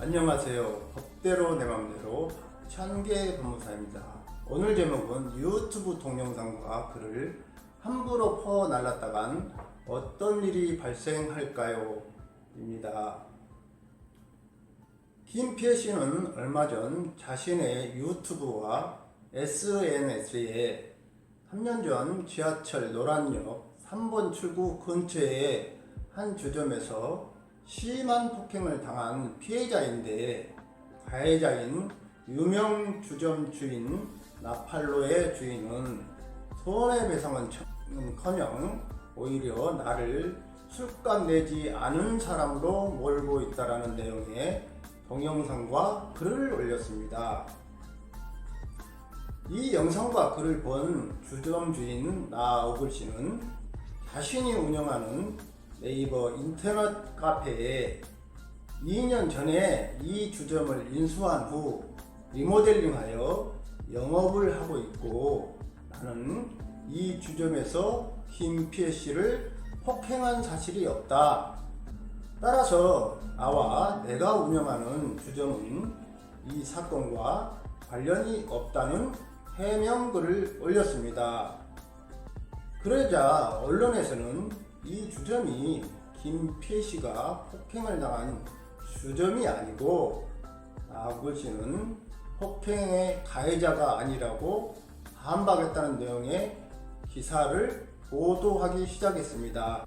안녕하세요. 법대로 내 맘대로 천개 법무사입니다. 오늘 제목은 유튜브 동영상과 글을 함부로 퍼 날랐다간 어떤 일이 발생할까요? 입니다. 김피혜 씨는 얼마 전 자신의 유튜브와 SNS에 3년 전 지하철 노란역 3번 출구 근처의 한 주점에서 심한 폭행을 당한 피해자인데, 가해자인 유명 주점 주인 나팔로의 주인은 손해배상은 커녕 오히려 나를 술값 내지 않은 사람으로 몰고 있다라는 내용의 동영상과 글을 올렸습니다. 이 영상과 글을 본 주점 주인 나어글 씨는 자신이 운영하는 네이버 인터넷 카페에 2년 전에 이 주점을 인수한 후 리모델링하여 영업을 하고 있고, 나는 이 주점에서 김피혜 씨를 폭행한 사실이 없다. 따라서 나와 내가 운영하는 주점은 이 사건과 관련이 없다는 해명글을 올렸습니다. 그러자 언론에서는 이 주점이 김피혜 씨가 폭행을 당한 주점이 아니고 나어글 씨는 폭행의 가해자가 아니라고 반박했다는 내용의 기사를 보도하기 시작했습니다.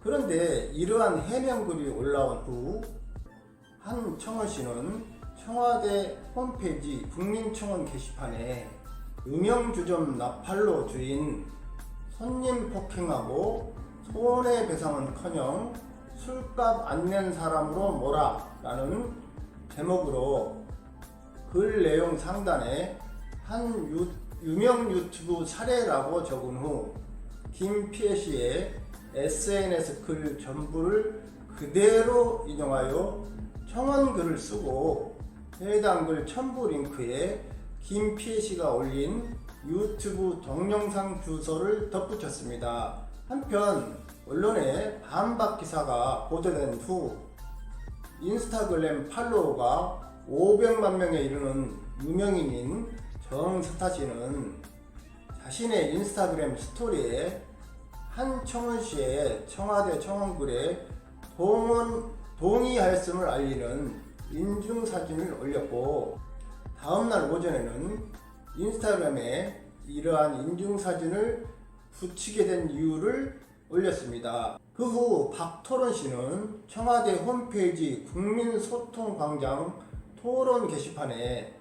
그런데 이러한 해명글이 올라온 후 한청원 씨는 청와대 홈페이지 국민청원 게시판에 유명 주점 나팔로 주인 손님 폭행하고 손해배상은커녕 술값 안 낸 사람으로 몰아 라는 제목으로 글 내용 상단에 한 유명 유튜브 사례라고 적은 후 김피혜 씨의 SNS 글 전부를 그대로 인용하여 청원 글을 쓰고 해당 글 첨부 링크에 김피혜 씨가 올린 유튜브 동영상 주소를 덧붙였습니다. 한편 언론의 반박 기사가 보도된 후 인스타그램 팔로워가 500만 명에 이르는 유명인인 정스타 씨는 자신의 인스타그램 스토리에 한청원 씨의 청와대 청원글에 동의하였음을 알리는 인증사진을 올렸고, 다음날 오전에는 인스타그램에 이러한 인증사진을 붙이게 된 이유를 올렸습니다. 그 후 박토론 씨는 청와대 홈페이지 국민소통광장 토론 게시판에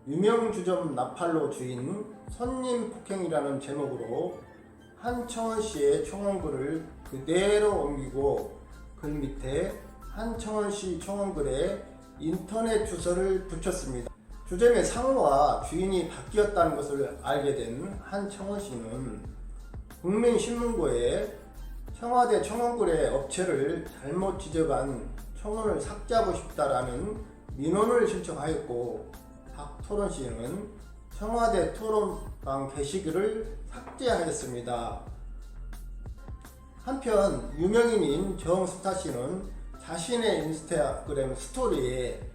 유명 주점 나팔로 주인 손님 폭행이라는 제목으로 한청원 씨의 청원글을 그대로 옮기고 글 밑에 한청원 씨 청원글에 인터넷 주소를 붙였습니다. 주점의 상호와 주인이 바뀌었다는 것을 알게 된 한청원 씨는 국민신문고에 청와대 청원글의 업체를 잘못 지적한 청원을 삭제하고 싶다라는 민원을 신청하였고, 박토론 씨는 청와대 토론방 게시글을 삭제하였습니다. 한편 유명인인 정스타 씨는 자신의 인스타그램 스토리에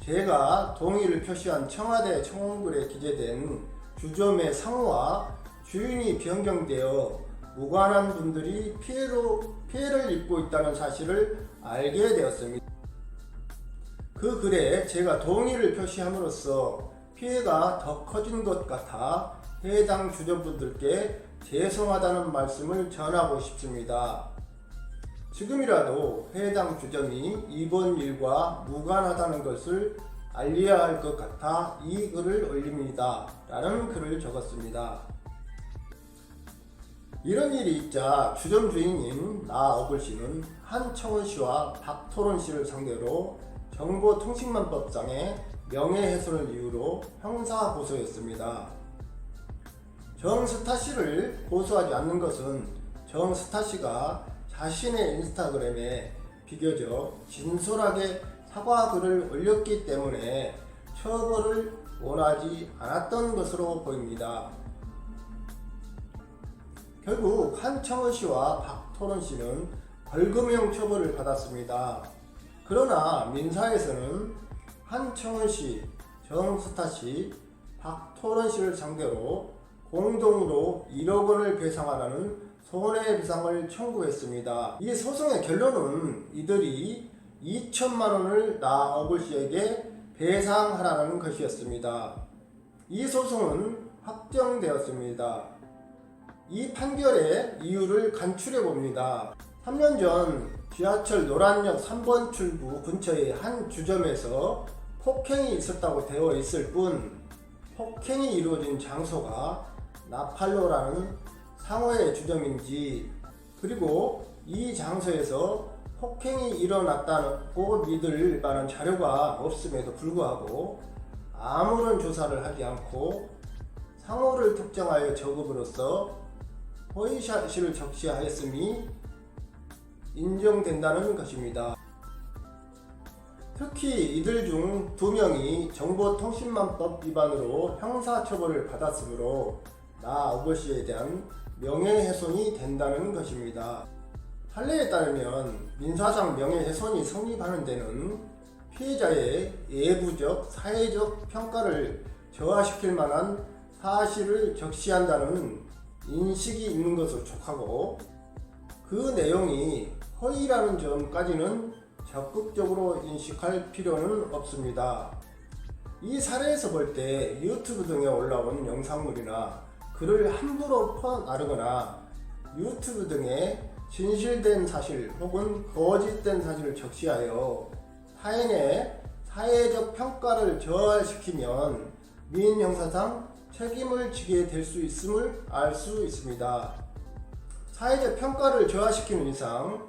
제가 동의를 표시한 청와대 청원글에 기재된 주점의 상호와 주인이 변경되어 무관한 분들이 피해를 입고 있다는 사실을 알게 되었습니다. 그 글에 제가 동의를 표시함으로써 피해가 더 커진 것 같아 해당 주점분들께 죄송하다는 말씀을 전하고 싶습니다. 지금이라도 해당 주점이 이번 일과 무관하다는 것을 알려야 할 것 같아 이 글을 올립니다. 라는 글을 적었습니다. 이런 일이 있자 주점 주인인 나어글 씨는 한청원 씨와 박토론 씨를 상대로 정보통신망법상의 명예훼손을 이유로 형사 고소했습니다. 정스타 씨를 고소하지 않는 것은 정스타 씨가 자신의 인스타그램에 비교적 진솔하게 사과글을 올렸기 때문에 처벌을 원하지 않았던 것으로 보입니다. 결국 한청원 씨와 박토론 씨는 벌금형 처벌을 받았습니다. 그러나 민사에서는 한청훈씨, 정스타씨, 박토른씨를 상대로 공동으로 1억 원을 배상하라는 손해배상을 청구했습니다. 이 소송의 결론은 이들이 2천만 원을 나어글씨에게 배상하라는 것이었습니다. 이 소송은 확정되었습니다. 이 판결의 이유를 간추려 봅니다. 3년 전 지하철 노란역 3번 출구 근처의 한 주점에서 폭행이 있었다고 되어 있을 뿐 폭행이 이루어진 장소가 나팔로라는 상호의 주점인지, 그리고 이 장소에서 폭행이 일어났다고 믿을 만한 자료가 없음에도 불구하고 아무런 조사를 하지 않고 상호를 특정하여 적음으로써 허위사실을 적시하였음이 인정된다는 것입니다. 특히 이들 중 2명이 정보통신망법 위반으로 형사처벌을 받았으므로 나 어거씨에 대한 명예훼손이 된다는 것입니다. 판례에 따르면 민사상 명예훼손이 성립하는 데는 피해자의 예부적, 사회적 평가를 저하시킬 만한 사실을 적시한다는 인식이 있는 것으로 촉하고, 그 내용이 허위라는 점까지는 적극적으로 인식할 필요는 없습니다. 이 사례에서 볼 때 유튜브 등에 올라온 영상물이나 글을 함부로 퍼나르거나 유튜브 등에 진실된 사실 혹은 거짓된 사실을 적시하여 타인의 사회적 평가를 저하시키면 민형사상 책임을 지게 될 수 있음을 알 수 있습니다. 사회적 평가를 저하시키는 이상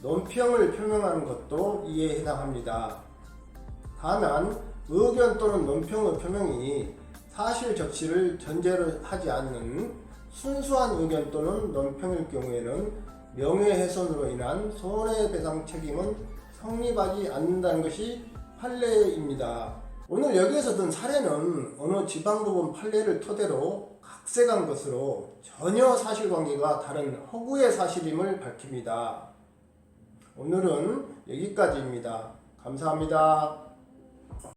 논평을 표명하는 것도 이에 해당합니다. 다만 의견 또는 논평의 표명이 사실 적시를 전제로 하지 않는 순수한 의견 또는 논평일 경우에는 명예훼손으로 인한 손해배상 책임은 성립하지 않는다는 것이 판례입니다. 오늘 여기에서 든 사례는 어느 지방법원 판례를 토대로 각색한 것으로 전혀 사실관계가 다른 허구의 사실임을 밝힙니다. 오늘은 여기까지입니다. 감사합니다.